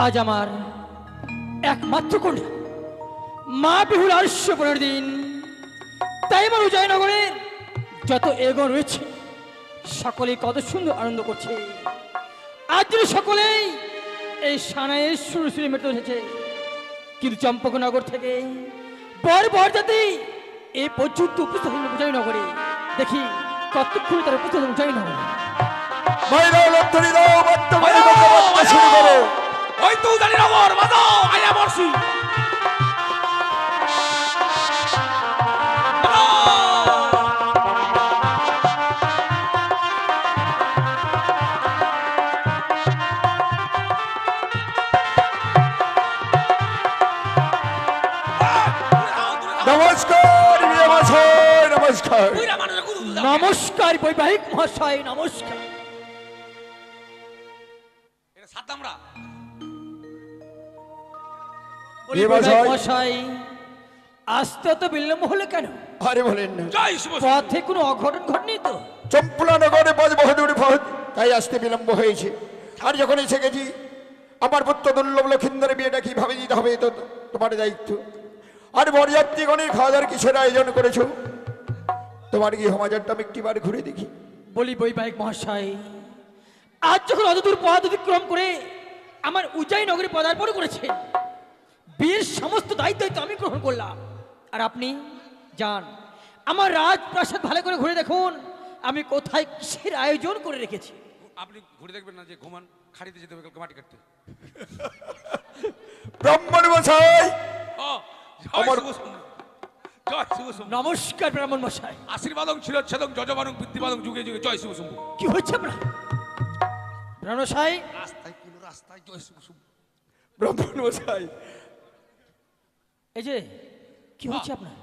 আজ আমার একমাত্র কন্যা মা বিহুল 815 দিন। তাই আমার উদয়নগরের যত এগো রয়েছে সকলেই কত সুন্দর আনন্দ করছে। আজ যদি সকলেই এই সানাইয়ের সুরে সুরে মেতে উঠেছে, কিন্তু চম্পকনগর থেকে বর জাতি এই পর্যন্ত উপস্থিত হল উদয়নগরে। দেখি কতক্ষণ তার উপস্থিত উদয়নগরে। ওই তো জানি নগর বাজাও আয়া বর্ষি। নমস্কার নমস্কার নমস্কার বৈবাহিক মহাশয়, নমস্কার। এটা সাদ্দামরা মহাশয় আসতে তো বিলম্ব হলে কেন? আরে বলেন না, জয় শিব। পথে কোনো অঘটন ঘটেনি তো? চম্পলা নগরে বজ বহুদূর পথ, তাই আসতে বিলম্ব হয়েছে। আর যখন এসে গেছি, আমার পুত্র দুর্লভ লক্ষিন্দরের বিয়েটা কিভাবে দিতে হবে তো তোমার দায়িত্ব। আর বরযাত্রীগণের খাওয়া দাওয়ার কিসের আয়োজন করেছো? তোমার কি সমাজটা আমি একটিবার ঘুরে দেখি। বলি বৈবাহিক মহাশয়, আজ যখন অতদূর পথ অতিক্রম করে আমার উজ্জয়ী নগরে পদার্পণ করেছে, বিয়ের সমস্ত দায়িত্ব আমি গ্রহণ করলাম। আর আপনি যান আমার রাজপ্রাসাদ ভালো করে ঘুরে দেখুন আমি কোথায় কিসের আয়োজন করে রেখেছি। আপনি ঘুরে দেখবেন না যে ঘুমান খাড়িতে যেতে হবে কালকে মাটি কাটতে। ব্রাহ্মণ মশাই, ও জয় শিব শম্ভু। জয় শিব শম্ভু। নমস্কার ব্রাহ্মণ মশাই। আশীর্বাদং ছিলচ্ছেদং যজমানং বৃদ্ধিবাদং যুগে যুগে। জয় শিব শম্ভু। কি হচ্ছে আপনার ব্রাহ্মণ মশাই? রাস্তায় কোন রাস্তায় জয় শিব শম্ভু। ব্রাহ্মণ মশাই, এই যে কি হচ্ছে আপনার?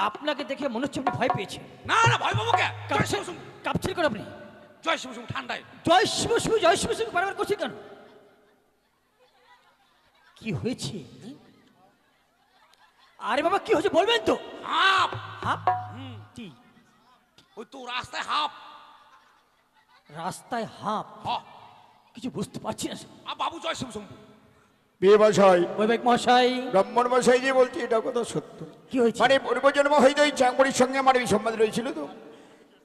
আপনাকে দেখে মনে হচ্ছে আপনি ভয় পেয়েছেন। না না ভয় পাবো কে? জয় শিব শম্ভু। কাঁপছেন কেন আপনি? জয় শিব শম্ভু ঠান্ডায়। জয় শিব শিব জয় শিব শিব বারবার করছেন কেন? কি হয়েছে? আরে বাবা কি হয়েছে বলবেন তো? হাপ হাপ কি? ওই তো রাস্তায় হাপ। রাস্তায় হাঁপ? হ কিছু বুঝতে পারছি না। আ বাবু জয় শিব শম্ভু। বিয়ে মশাই, বৈবাহিক মহাশয় ব্রাহ্মণ মশাই যে বলছি এটা কথা সত্য। কি হয়েছে? মানে পূর্বজন্ম হয়তো এই চাকরির সঙ্গে আমার এই সম্বাদ রয়েছিল, তো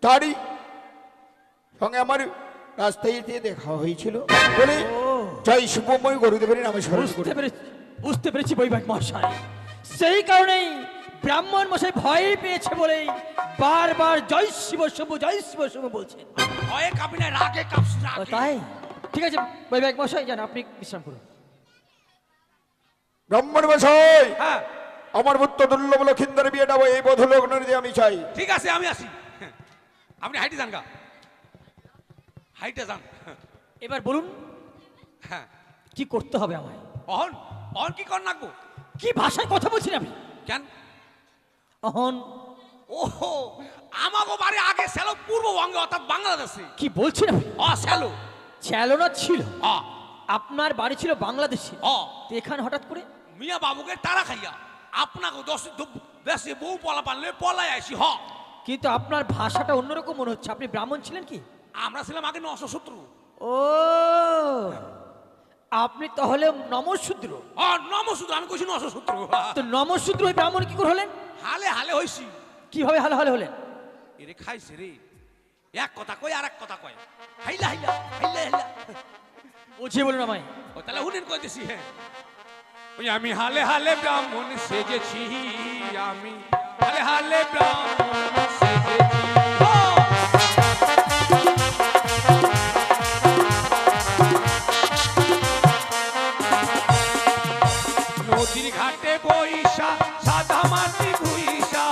তারই সঙ্গে আমার রাস্তায় দিয়ে দেখা হয়েছিল বলে জয় শুভময় গুরুদেবের নামে স্মরণ করি। বুঝতে পেরেছি বৈবাহিক মহাশয়। সেই কারণেই ব্রাহ্মণ মশাই ভয় পেয়েছে বলেই বারবার জয় শিব শুভ জয় শিব শুভ বলছেন। ভয়ে কাঁপি না, রাগে কাঁপছি ও, রাগে। তাই ঠিক আছে বৈবাহিক মশাই, যান আপনি বিশ্রাম করুন। ব্রাহ্মণ মশাই, হ্যাঁ আমার পুত্র দুর্লভ লক্ষিন্দরের বিয়েটা এই বোধ লগ্ন দিয়ে আমি চাই। ঠিক আছে আমি আসি। আপনি হাইটে যান গা, হাইটে যান। এবার বলুন হ্যাঁ কি করতে হবে আমায়? অহন অহন কি কর নাকবো? কি ভাষায় কথা বলছেন আপনি? কেন? অহন ওহো আমাগো বাড়ি আগে ছিল পূর্ববঙ্গে অর্থাৎ বাংলাদেশে। কি বলছেন আপনি? ছিল চালনা ছিল? অ আপনার বাড়ি ছিল বাংলাদেশে, অ তো এখানে হঠাৎ করে? মিয়া বাবুকে তারা খাইয়া আপনাকে দেশে বউ পলা পানলে পলাই আসি। হ কিন্তু আপনার ভাষাটা অন্যরকম মনে হচ্ছে। আপনি ব্রাহ্মণ ছিলেন কি? আমরা ছিলাম আগে 900 ও আপনি তাহলে নমশূদ্র। নমশূদ্র। আমি কইছি 900। তো নমশূদ্র হয়ে ব্রাহ্মণ কি করে হলেন? হালে হালে হইছি। কিভাবে হালে হালে হলেন? এরে খাইছে রে, এক কথা কই আর এক কথা কয়। হাইলা হাইলা হাইলা হাইলা। বুঝিয়ে বলুন আমায়। ও তাহলে হুনেন কইতেছি। হ্যাঁ ওই আমি হালে হালে ব্রাহ্মণ সেজেছি, আমি হালে হালে ব্রাহ্মণ সেজেছি। নদীর ঘাটে বইসা সাদা মাটি ঘুইসা,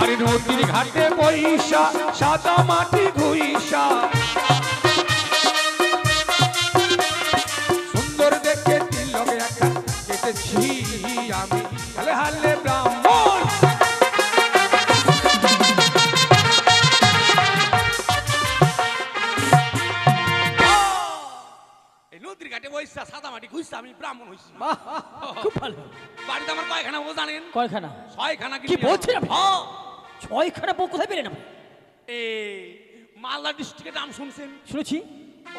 আরে নদীর ঘাটে বইসা সাদা মাটি ঘুইসা, সুন্দর দেখে তিলক একটা কেটেছি, আমি হালে হালে ব্রাহ্মণ। এই নদীর ঘাটে বইসা সাদা মাটি ঘুইসা আমি ব্রাহ্মণ হইছি। বাহ, খুব ভালো। বাড়িতে আমার কয়খানা বউ জানেন? কয়খানা? 6খানা। কি বলছেন আপনি? 6খানা বউ কোথায় পেলেন আপনি? এই মালদা ডিস্ট্রিক্টের নাম শুনছেন? শুনেছি।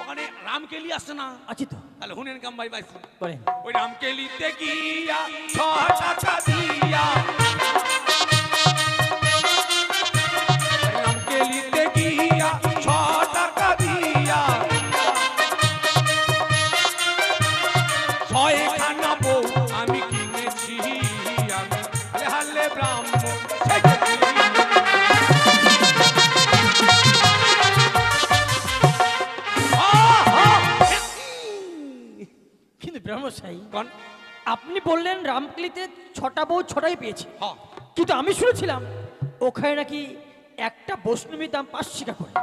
ওখানে রামকেলি আসছে না? আছি তো, তাহলে হুনেন কাম ভাই বাইছি। করেন। ওই রামকেলিতে গিয়া 6 টাকা দিয়া, রামকেলিতে গিয়া 6 টাকা দিয়া, 6খানা বউ আমি কিনেছি, আমি হালে হালে ব্রাহ্মণ সেজেছি। কিন্তু ব্রহ্মশাই, কোন? আপনি বললেন রামকেলিতে 6টা বউ 6টাই পেয়েছে, হ্যাঁ, কিন্তু আমি শুনেছিলাম ওখানে নাকি একটা বৈষ্ণবীর দাম 5 টাকা করে।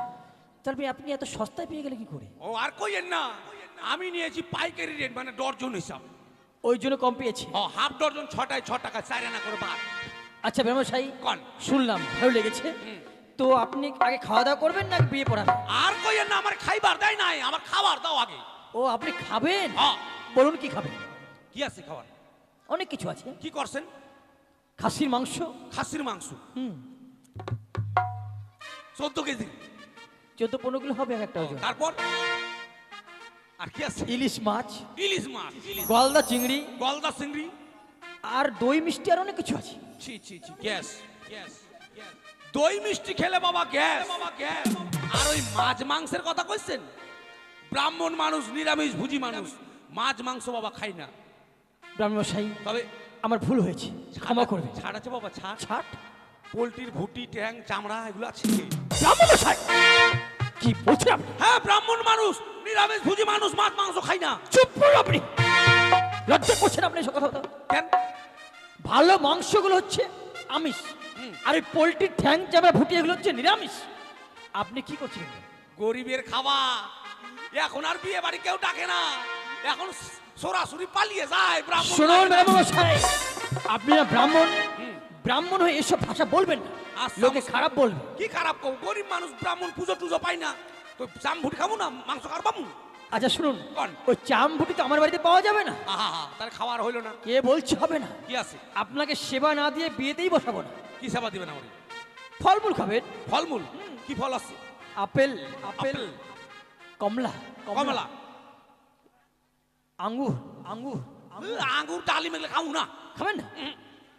তাহলে আপনি এত সস্তায় পেয়ে গেলে কি করে? ও আর কইেন না, আমি নিয়েছি পাইকারি রেট, মানে ডর্জন হিসাব। ওই জন্য কম পেয়েছে। ও হাফ ডর্জন 6টায় 6 টাকা, 4 আনা করে বাদ। আচ্ছা ব্রহ্মশাই, কোন? শুনলাম ভালো লেগেছে। তো আপনি আগে খাওয়া দাওয়া করবেন না বিয়ে পড়াবেন? আর কইেন না, আমার খাইবার দেয় নাই, আমার খাবার দাও আগে। ও আপনি খাবেন? হ্যাঁ। বলুন কি খাবেন? কি আছে খাবার? অনেক কিছু আছে। কি করছেন? খাসির মাংস। খাসির মাংস হুম, 14 কেজি। 14-15 কিলো হবে এক একটা ওজন। তারপর আর কি আছে? ইলিশ মাছ, ইলিশ মাছ, গলদা চিংড়ি, গলদা চিংড়ি, আর দই মিষ্টি, আর অনেক কিছু আছে। ছি ছি ছি, গ্যাস গ্যাস। দই মিষ্টি খেলে বাবা গ্যাস, বাবা গ্যাস। আর ওই মাছ মাংসের কথা কইছেন? ব্রাহ্মণ মানুষ, নিরামিষ ভুজি মানুষ, মাছ মাংস বাবা খাই না। ব্রাহ্মণশাই, তবে আমার ভুল হয়েছে, ক্ষমা করবে। ছাড় আছে বাবা, ছাড়। ছাট। পোলট্রির ভুটি, ট্যাং, চামড়া এগুলো আছে। ব্রাহ্মণশাই, কি বলছেন আপনি? হ্যাঁ, ব্রাহ্মণ মানুষ, নিরামিষ ভুজি মানুষ, মাছ মাংস খাই না। চুপ করুন আপনি। লজ্জা করছেন আপনি এসব কথা বলতে? কেন? ভালো মাংসগুলো হচ্ছে আমিষ, আর এই পোলট্রির ঠ্যাং, চামড়া, ভুটি এগুলো হচ্ছে নিরামিষ। আপনি কি করছেন? গরিবের খাওয়া। এখন আর বিয়ে বাড়ি কেউ ডাকে না, এখন সরাসরি পালিয়ে যায় ব্রাহ্মণ। শুনুন ব্রাহ্মণশাই, আপনি না ব্রাহ্মণ, ব্রাহ্মণ হয়ে এসব ভাষা বলবেন না, আচ্ছা, লোকে আচ্ছা। খারাপ বলবে। কি খারাপ কও? গরিব মানুষ, ব্রাহ্মণ পুজো টুজো পাই না, তো চাম ভুটি খাবো না, মাংস খার পাবো? আচ্ছা শুনুন, কোন? ওই চাম ভুটি তো আমার বাড়িতে পাওয়া যাবে না। আহা, তাহলে খাওয়ার হইলো না। কে বলছে হবে না? কি আছে? আপনাকে সেবা না দিয়ে বিয়েতেই বসাবো না। কি সেবা দিবেন আমারে? ফলমূল খাবেন। ফলমূল? কি ফল আছে? আপেল, আপেল, কমলা, কমলা, আঙ্গুর, আঙ্গুর। আঙ্গুর, ডালিম এগুলো খাবো না। খাবেন না?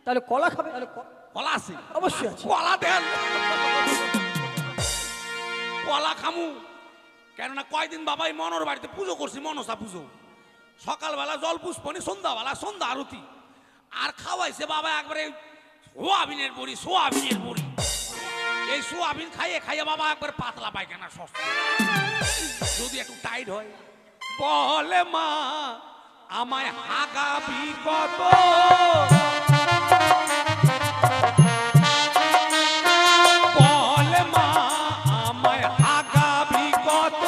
তাহলে কলা খাবেন। তাহলে কলা আছে? অবশ্যই আছে। কলা দেন, কলা খামু। কেননা কয়দিন বাবাই মনোর বাড়িতে পুজো করছি, মনসা পুজো। সকালবেলা জল পুষ্পনি, সন্ধ্যাবেলা সন্ধ্যা আরতি। আর খাওয়াইছে বাবা একবারে সোয়াবিনের বড়ি, সোয়াবিনের বড়ি। এই সোয়াবিন খাইয়ে খাইয়ে বাবা একবার পাতলা পায়খানা সস্তা। যদি একটু টাইট হয়, বলে মা আমায় হাগাবি কত, বলে মা আমায় হাগাবি কত,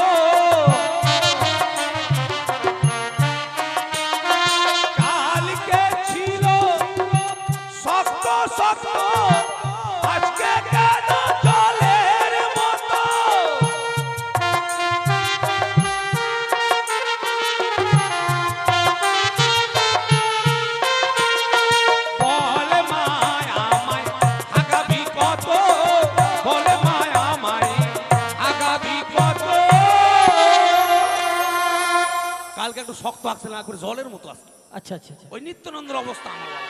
কালকে ছিল শক্ত শক্ত, আজকে কেন জলের মতো। বলে মায় আমায় হাগাবি কত, বলে মায় আমায় হাগাবি কত। কালকে একটু শক্ত আসছে না, করে জলের মতো আসছে। আচ্ছা আচ্ছা আচ্ছা। ওই নিত্যানন্দের অবস্থা আমার বাবা।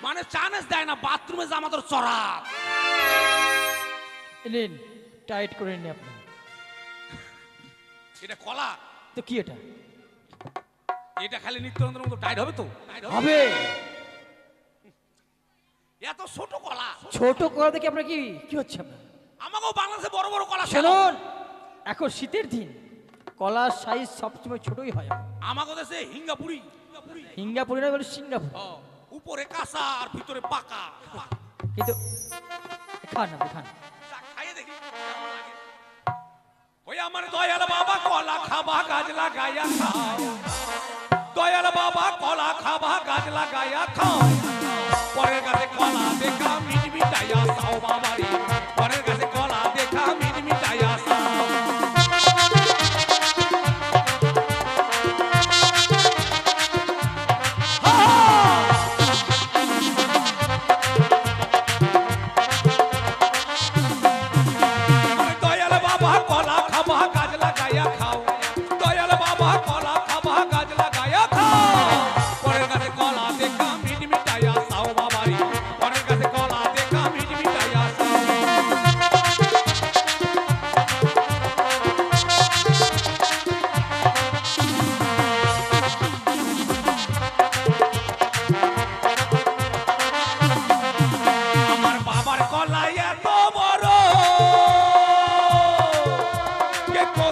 মানে চান্স দেয় না, বাথরুমে যা আমাদের চড়া। নিন, টাইট করে নিন আপনি। এটা কলা? তো কি এটা? এটা খালি নিত্যানন্দের মতো টাইট হবে তো? হবে। এত ছোট কলা? ছোট কলা দেখে আপনার কি কি হচ্ছে আপনার? আমাকেও বাংলাদেশে বড় বড় কলা খেলো। শুনুন, এখন শীতের দিন, কলার সাইজ সবসময় ছোটই হয়। আমাকে দেশে হিঙ্গাপুরি, সিঙ্গাপুরি না, বলে সিঙ্গাপুর। ও, উপরে কাঁচা আর ভিতরে পাকা। কিন্তু খান আপনি, খান। যা, খাইয়ে দেখি কেমন লাগে। ওই আমার দয়াল বাবা কলা খাবা গাছ লাগাইয়া খাও, দয়াল বাবা কলা খাবা গাছ লাগাইয়া খাও। পরের কাছে কলা দেখা মিট মিটাইয়া খাও বাবা রে, পরের কাছে কলা দেখা মিট মিটাইয়া খাও। দয়াল বাবা কলা খাবা গাছ লাগাইয়া খাও,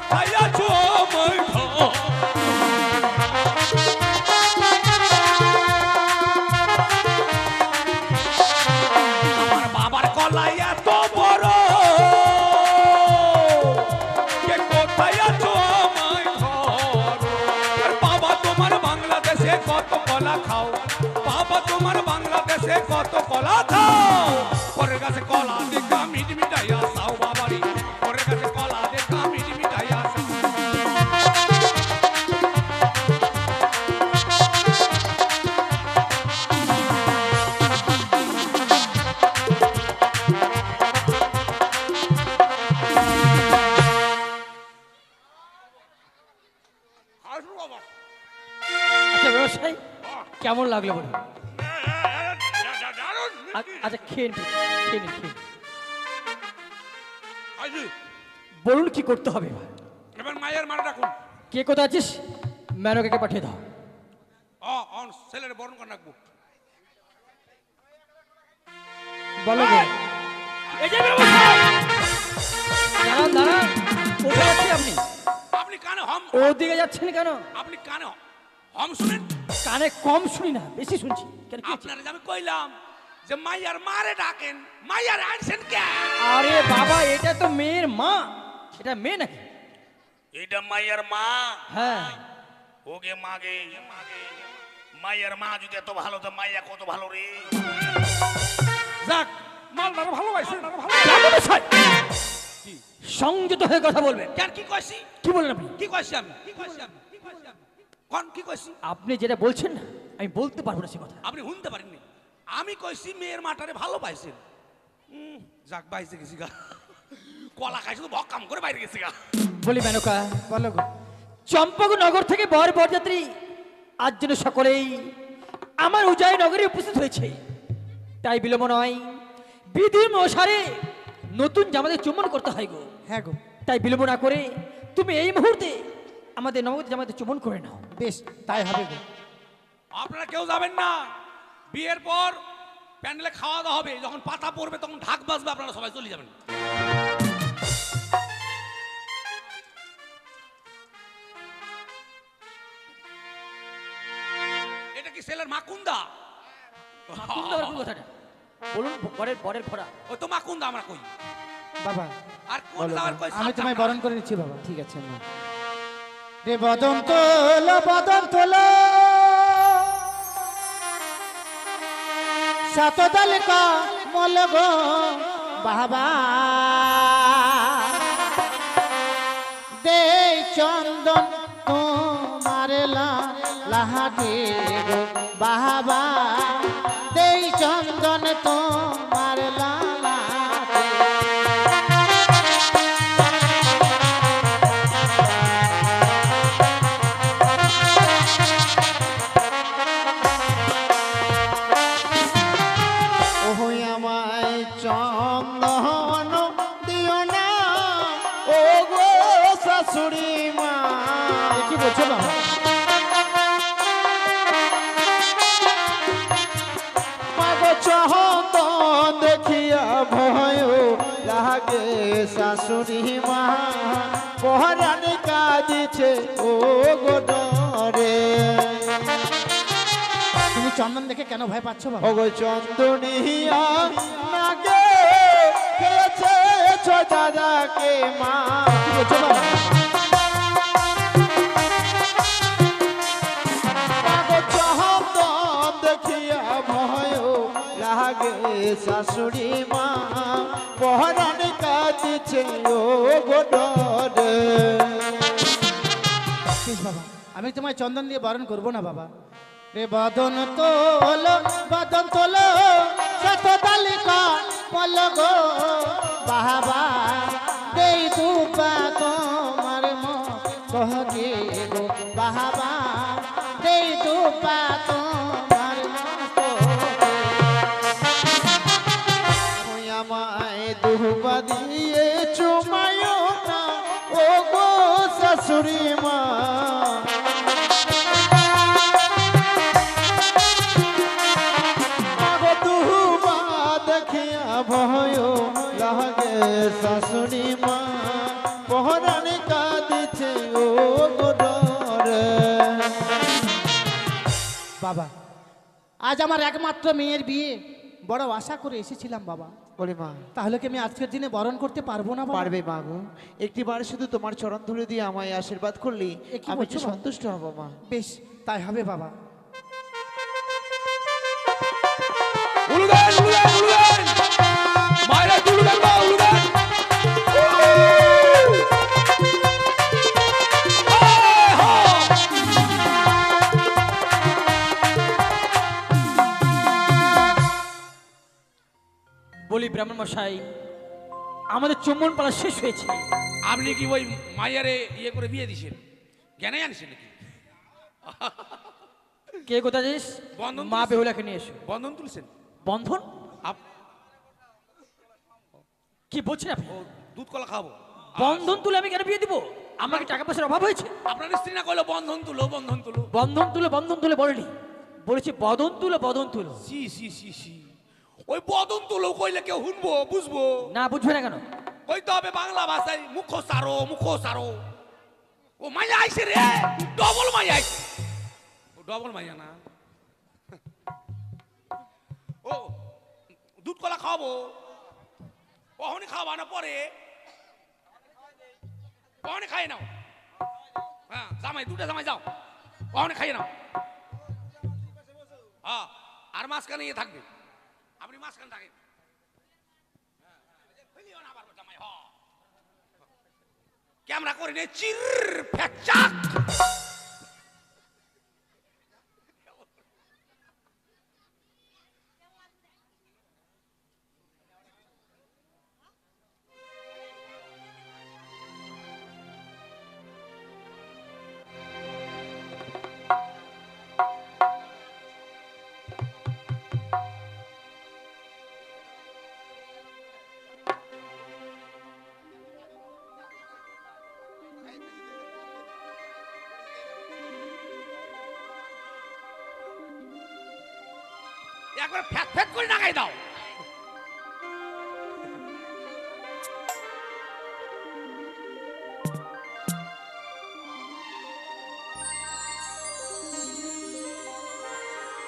কোথায় আছো মই ঘর আমার বাবার কলাই এত বড় কে কোথায় আছো মই ঘর আর বাবা তোমার বাংলাদেশে কত কলা খাও বাবা তোমার বাংলাদেশে কত কলা খাও পরের কাছে কলা দেখা মিট মিটাইয়া খাও বাবারি পরের কাছে কলা দেখা মিট মিটাইয়া খাও আসো বাবা আচ্ছা ব্যবসায়ী কেমন লাগলো বলুন? দারুণ আচ্ছা খেয়ে নিন, খেয়ে নিন, খেয়ে নিন। আইজি বলুন কি করতে হবে এবার? এবার মায়ের মারা রাখুন কে কোথায় আছিস ম্যানকে পাঠিয়ে দাও। অন ছেলের বরণ করে রাখবো বলো গো। এই যে ব্যবসায়ী দাঁড়ান দাঁড়ান, কোথায় আছেন আপনি? আপনি কানে হম ওদিকে যাচ্ছেন কেন? আপনি কানে হম শুনেন কানে কম শুনি না, বেশি শুনছি। কেন কি হয়েছে? আপনারা যে আমি কইলাম যে মাইয়ার মারে ডাকেন মাইয়ার আনছেন কে আরে বাবা, এটা তো মেয়ের মা। এটা মেয়ে নাকি? এটা মাইয়ার মা হ্যাঁ। ওগে মাগে মাইয়ার মা যদি এত ভালো তো মাইয়া কত ভালো রে যাক মালদার ভালোবাসে ব্যবসায়ী, সংযত হয়ে কথা বলবেন। কেন কি কইছি কি বলেন আপনি? কি কইছি আমি কি কইছি আমি কোন কি কইছি আপনি যেটা বলছেন না, আমি বলতে পারবো না সে কথা। আপনি শুনতে পারেননি আমি কইছি মেয়ের মাটারে ভালো পাইছেন যাক বাইসে গেছি গা কলা খাইছে তো ভক্কাম করে বাইরে গেছি গা বলি মেনকা, বলো গো। চম্পকনগর থেকে বরযাত্রী আজ যেন সকলেই আমার উজাই নগরে উপস্থিত হয়েছে। তাই বিলম্ব নয়, বিধির অনুসারে নতুন জামাদের চুম্বন করতে হয় গো। হ্যাঁ গো, তাই বিলম্ব না করে তুমি এই মুহূর্তে আমাদের নবদ জামাতে চুম্বন করে নাও। বেশ তাই হবে গো। আপনারা কেউ যাবেন না বিয়ের পর প্যান্ডেলে খাওয়া দাওয়া হবে যখন পাতা পড়বে তখন ঢাক বাজবে আপনারা সবাই চলে যাবেন এটা কি ছেলের মাকুন্দা মাকুন্দা আর কোন কথাটা বলুন, বরের ভরা। ওই তো মাকুন্দা আমরা কই বাবা আর কোন বলো, যাওয়ার কই আমি তোমায় বরণ করে নিচ্ছি বাবা। ঠিক আছে মা। রে বদন তোলো বদন তোলো সাতদাল কা মল গো বাবা দে চন্দন তোমার লাহাটে গো বাবা দে চন্দন তোমার লাহাটে চন্দন দিও না ও গো শাশুড়ি মা। কি বলছো বাবা? মাগো চন্দন দেখিয়া ভয় লাগে শাশুড়ি মা পহরানি কাঁদিছে ও গো ডরে। তুমি চন্দন দেখে কেন ভয় পাচ্ছ বাবা? ওগো চন্দনিয়া নাগে খেয়েছে দাদাকে মা। কি বলছো বাবা? ওগো চন্দন দেখিয়া ভয় লাগে শাশুড়ি মা পহরানি কাঁদিছে ও গো ডরে। বাবা আমি তোমায় চন্দন দিয়ে বারণ করবো না বাবা। রে বদন তোলো শত তালিকা বল গো বাবা দেই দুপা তোমার মহকে গো বাবা দেই দুপা তোমার আমায় দুপা দিয়ে চুমায় না ও গো শাশুড়ি মা। ভয় লাগে শাশুড়ি মা পহরানি কাঁদি বাবা, আজ আমার একমাত্র মেয়ের বিয়ে, বড় আশা করে এসেছিলাম বাবা। বলে মা, তাহলে কি আমি আজকের দিনে বরণ করতে পারবো না বাবা? পারবে মা গো। একটিবার শুধু তোমার চরণ ধুলে দিয়ে আমায় আশীর্বাদ করলে এ কি আমি বলছো যে বাবা? সন্তুষ্ট হব মা। বেশ, তাই হবে বাবা। উলুদেন উলুদেন উলুদেন মায়েরা উলুদেন মা উলুদেন বলি ব্রাহ্মণ মশাই, আমাদের চুম্বন পালা শেষ হয়েছে। আপনি কি ওই মাইয়ারে ইয়ে করে বিয়ে দিছেন? জ্ঞানে আনছেন নাকি? কে কোথায় যাস? বন্ধন মা তুলছে। বেহুলাকে নিয়ে এসো। বন্ধন তুলছেন? বন্ধন? আপ- কি বলছেন আপনি? ও দুধ কলা খাবো। বন্ধন তুলে আমি কেন বিয়ে দিব? আমাকে টাকা পয়সার অভাব হয়েছে? আপনার স্ত্রী না কইলো বন্ধন তুলো বন্ধন তুলো? বন্ধন তুলে বলেনি, বলেছি বদন তুলো বদন তুলো। সি সি সি সি, ওই বদন তুলো কইলে কেউ শুনবো বুঝবো? না বুঝবে না কেন? কইতে হবে বাংলা ভাষায় মুখো সারো। ও মাইয়া আইছে রে, ডবল মাইয়া আইছে। ও ডবল মাইয়া না। ও দুধ কলা খাওয়াবো, কখনই খাওয়াবা না পরে? কখনই খাই নাও। হ্যাঁ জামাই, দুটা জামাই যাও, কখনই খাইয়ে নাও। হ্যাঁ, আর মাঝখানে ইয়ে থাকবে, আপনি মাঝখানে থাকেন। ক্যামেরা করে নে, চির ফ্যাচাক। একবার ফ্যাক ফ্যাক করে নাগাই দাও।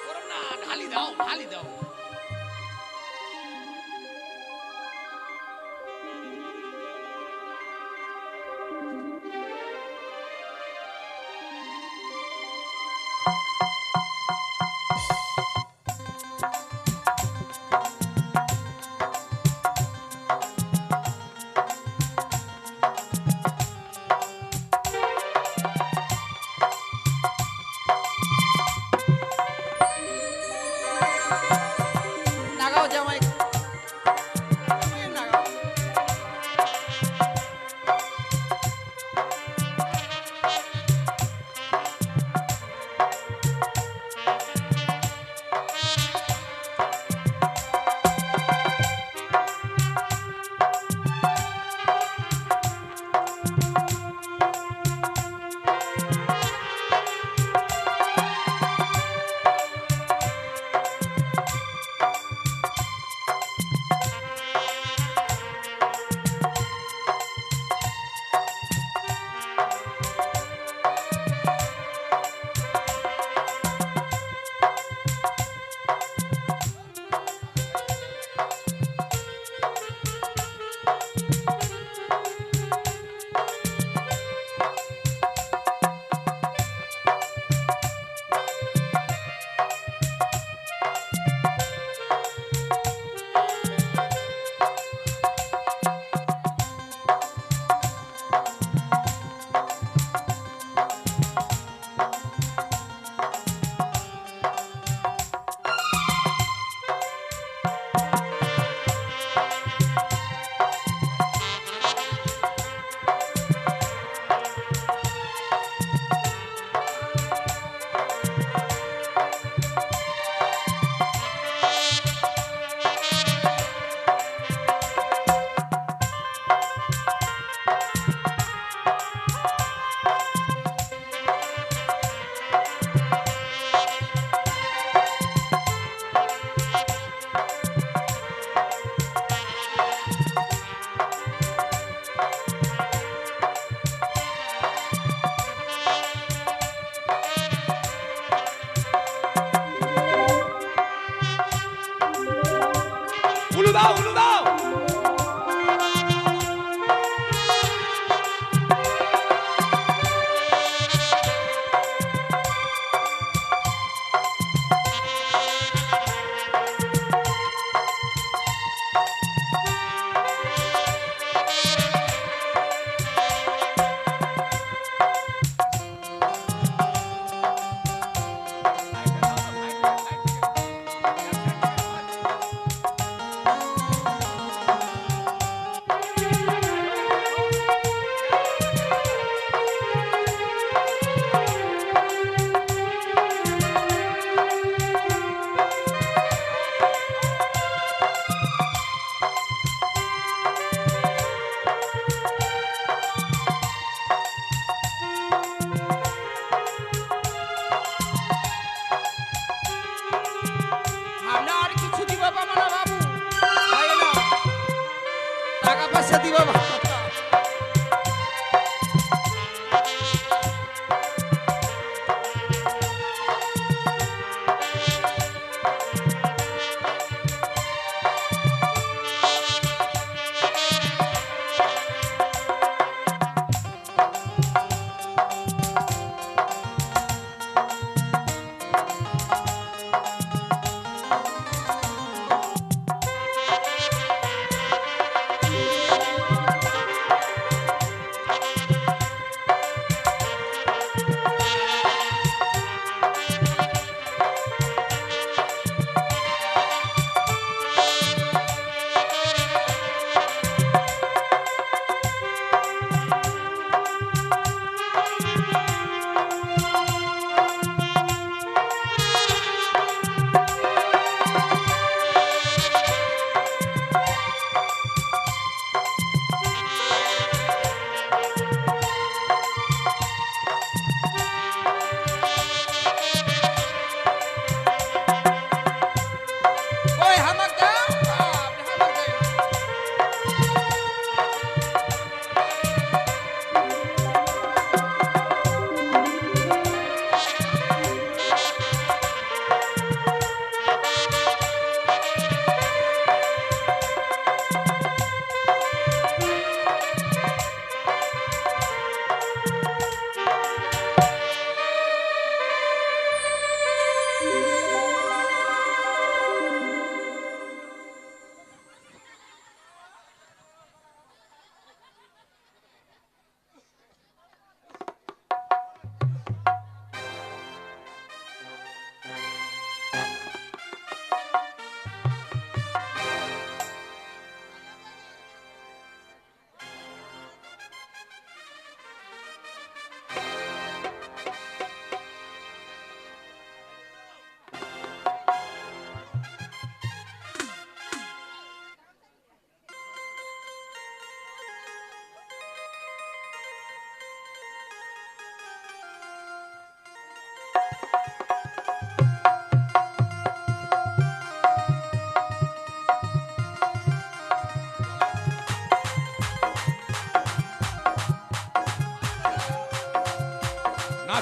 ওরম না, ঢালি দাও ঢালি দাও।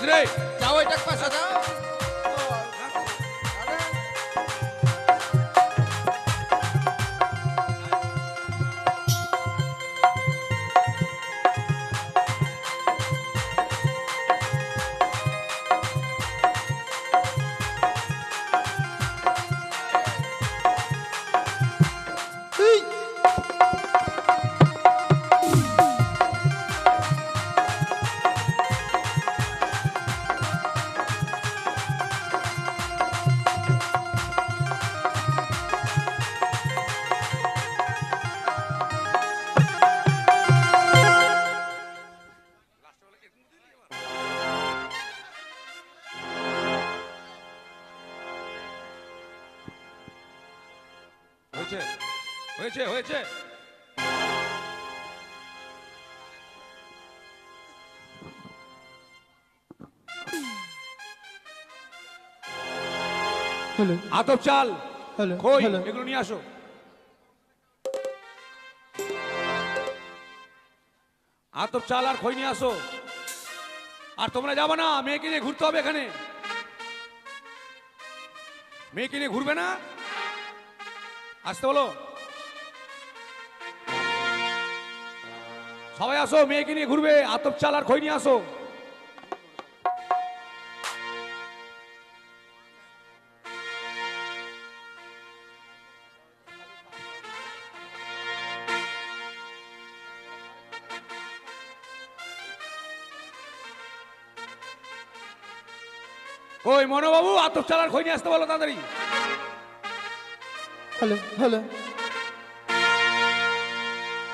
আছে রে যাও এটা পাশে যাও। হয়েছে হয়েছে হয়েছে হ্যালো আতপ চাল হ্যালো কই হ্যালো এগুলো নিয়ে আসো আতপ চাল আর খই নিয়ে আসো আর তোমরা যাবে না মেয়েকে নিয়ে ঘুরতে হবে এখানে মেয়েকে নিয়ে ঘুরবে না আসতে বলো সবাই আসো মেয়েকে নিয়ে ঘুরবে আতপ চাল আর খই নিয়ে আসো কই মনোবাবু আতপ চাল আর খই নিয়ে আসতে বলো তাড়াতাড়ি হ্যালো হ্যালো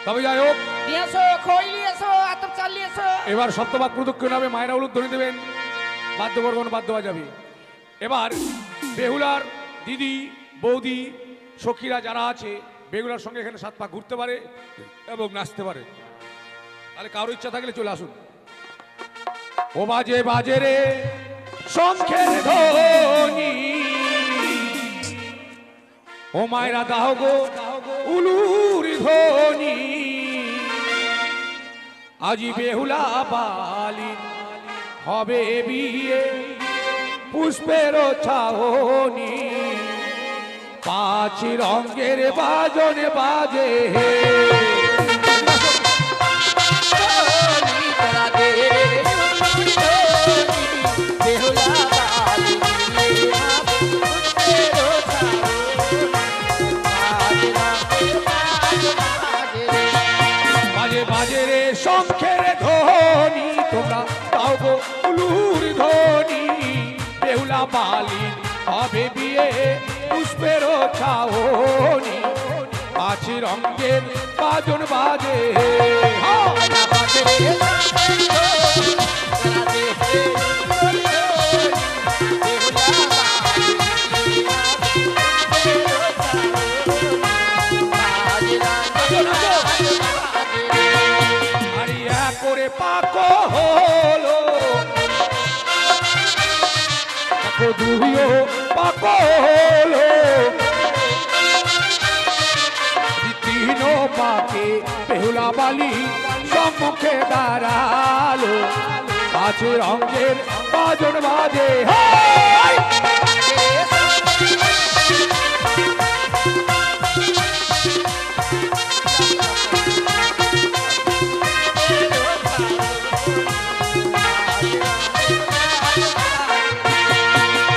তবে যাই হোক নিয়ে এসো খই নিয়ে এসো আতপ চাল নিয়ে এসো। এবার সপ্তবাদ প্রদক্ষিণ হবে মায়েরা উলুধ্বনি দেবেন বাদ্যবর্গণ বাদ্য বাজাবে এবার বেহুলার দিদি বৌদি সখীরা যারা আছে বেহুলার সঙ্গে এখানে সাত পা ঘুরতে পারে এবং নাচতে পারে তাহলে কারো ইচ্ছা থাকলে চলে আসুন ও বাজে বাজে রে শঙ্খের ধ্বনি ও মায়েরা দাও গো উলুর ধ্বনি আজি বেহুলা বালিন হবে বিয়ে পুষ্পের ছাহনি পাঁচ রঙের বাজন বাজে বাজে বাজে রে শঙ্খের ধ্বনি তোমরা তাও গো উলুর ধ্বনি বেহুলা বালিন হবে বিয়ে পুষ্পের ছাহনি পাঁচ রঙের বাজন বাজে আরিয়া করে পাকো হলো দেখো দুইও পাকো হলো তিন পাকে বেহুলা বালি সম্মুখে দাঁড়ালো পাঁচ রঙের বাজন বাজে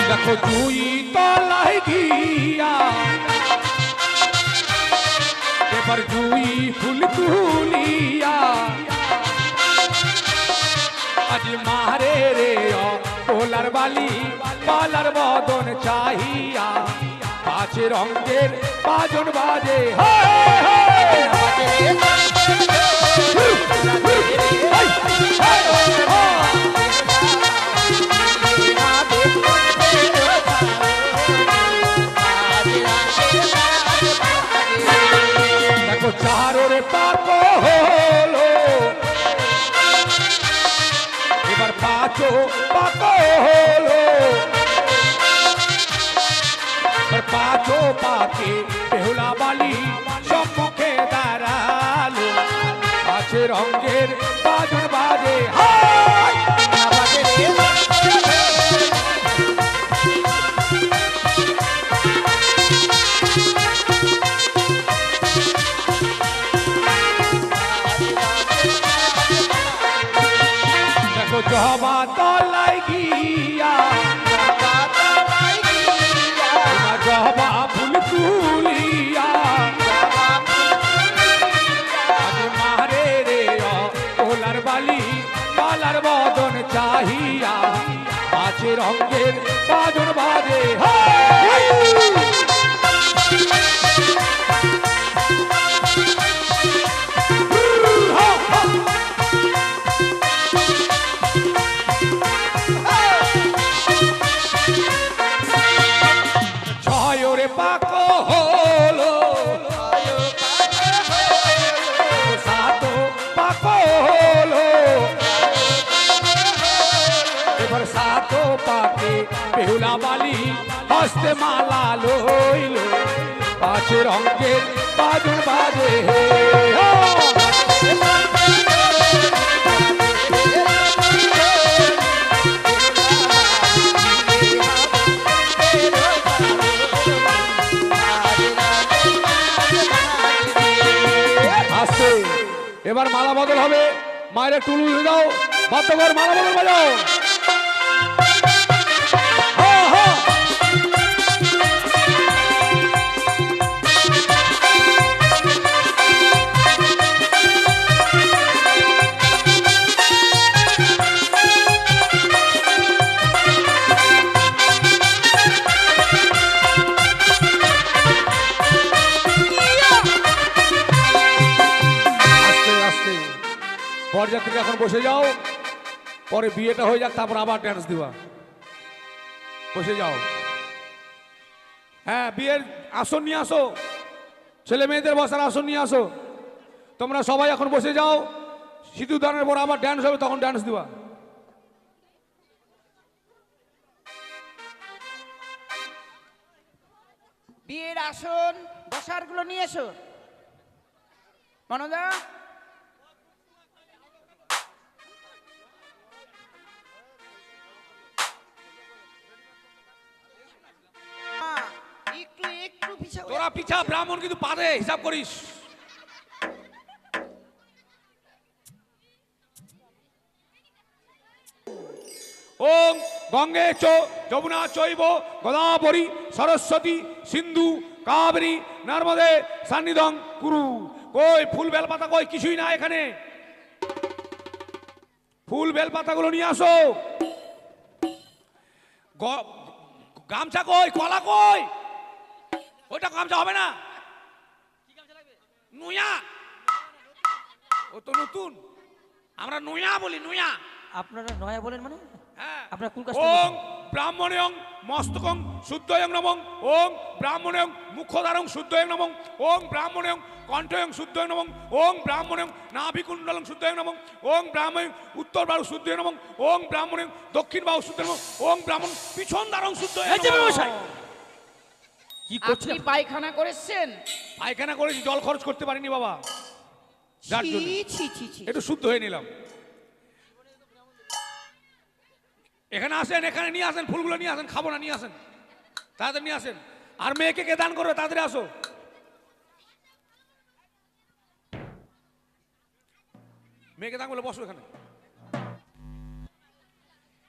দেখো দুই তলায় গিয়া এবার দুই ফুল তুলিয়া আজ মারে রে পোলার বালি পালার বদন চাহিয়া পাঁচ রঙের বাজন বাজে দেখো চারোরে পাকো হলো এবার পাঁচও পাকো হলো এবার পাঁচও পাকে বেহুলা বালি সম্মুখে দাঁড়ালো পাঁচ রঙের বাজন বাজে হায় জবা তলাই গিয়া জবা ফুল তুলিয়া মারে রে ওলার বালি বালার বদন চাহিয়া আছে রঙের বাদন বাজে ছয়রে পাক হলো সাত পাক হলো এবার সাত পাকে বেহুলা বালি হস্তে মালা লইল পাঁচ রঙের বাদুর বাজে আসছে এবার মালা বদল হবে মায়ের টুলু দাও বাদ্যকর মালা বদল বাজাও হ্যাঁ হ্যাঁ বরযাত্রী এখন বসে যাও পরে বিয়েটা হয়ে যাক তারপর আবার ড্যান্স দিবা বসে যাও হ্যাঁ বিয়ের আসন নিয়ে আসো ছেলে মেয়েদের বসার আসন নিয়ে আসো তোমরা সবাই এখন বসে যাও সিঁদুর দানের পর আবার ড্যান্স হবে তখন ড্যান্স দিবা বিয়ের আসন বসার গুলো নিয়ে এসো মনোদা একটু একটু পিছা তোরা পিছা ব্রাহ্মণ কিন্তু পারে হিসাব করিস ওম গঙ্গে চ যমুনা চৈব গোদাবরী সরস্বতী সিন্ধু কাবেরী নর্মদে সান্নিধ্যং কুরু কই ফুল বেলপাতা কই কিছুই না এখানে ফুল বেলপাতাগুলো নিয়ে আসো গামছা কই কলা কই ওইটা গামছা হবে না নুয়া ও তো নতুন আমরা নুয়া বলি নুয়া আপনারা নয়া বলেন মানে হ্যাঁ আপনারা কোন কাজ ওং ব্রাহ্মণেয়ং মস্তকং শুদ্ধয়ং নমঃ ওং ব্রাহ্মণেয়ং মুখদ্বারং শুদ্ধয়ং নমঃ ওং ব্রাহ্মণেয়ং কণ্ঠয়ং শুদ্ধয়ং নমঃ ওং ব্রাহ্মণেয়ং নাভিকুণ্ডলং শুদ্ধয়ং নমঃ ওং ব্রাহ্মণেয়ং উত্তর বাহু শুদ্ধয়ং নমঃ ওং ব্রাহ্মণেয়ং দক্ষিণ বাহু শুদ্ধয়ং নমঃ ওং ব্রাহ্মণ পিছন দ্বারং শুদ্ধয়ং এই যে নমঃ মশাই কি করছেন আপনি পায়খানা করেছেন পায়খানা করেছি জল খরচ করতে পারিনি বাবা যার ছি জন্য ছি ছি ছি একটু শুদ্ধ হয়ে নিলাম এখানে আসেন এখানে নিয়ে আসেন ফুলগুলো নিয়ে আসেন খাবো না নিয়ে আসেন তাদের নিয়ে আসেন আর মেয়েকে কে দান করবে তাদের আসো মেয়েকে দান করলে বসো এখানে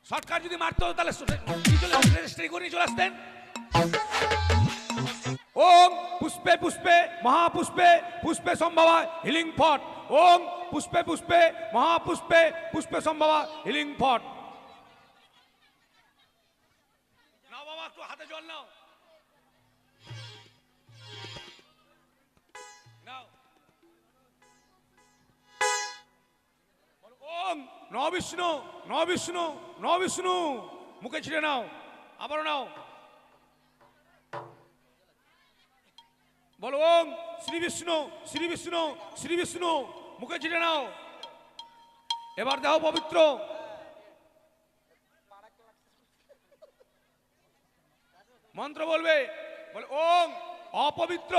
শর্টকাট যদি মারতে হতো তাহলে রেজিস্ট্রি করে নিয়ে চলে আসতেন ওম পুষ্পে পুষ্পে মহাপুষ্পে পুষ্পে সম্ভবা হিলিং ফট ওম পুষ্পে পুষ্পে মহাপুষ্পে পুষ্পে সম্ভবা হিলিং ফট নাও বাবা একটু হাতে জল নাও নাও ওম ন বিষ্ণু ন বিষ্ণু ন বিষ্ণু মুখে ছিঁড়ে নাও আবারও নাও বলো ওম শ্রী বিষ্ণু শ্রী বিষ্ণু শ্রী বিষ্ণু মুখে ছিঁড়ে নাও এবার দেহ পবিত্র মন্ত্র বলবে বলে ওম অপবিত্র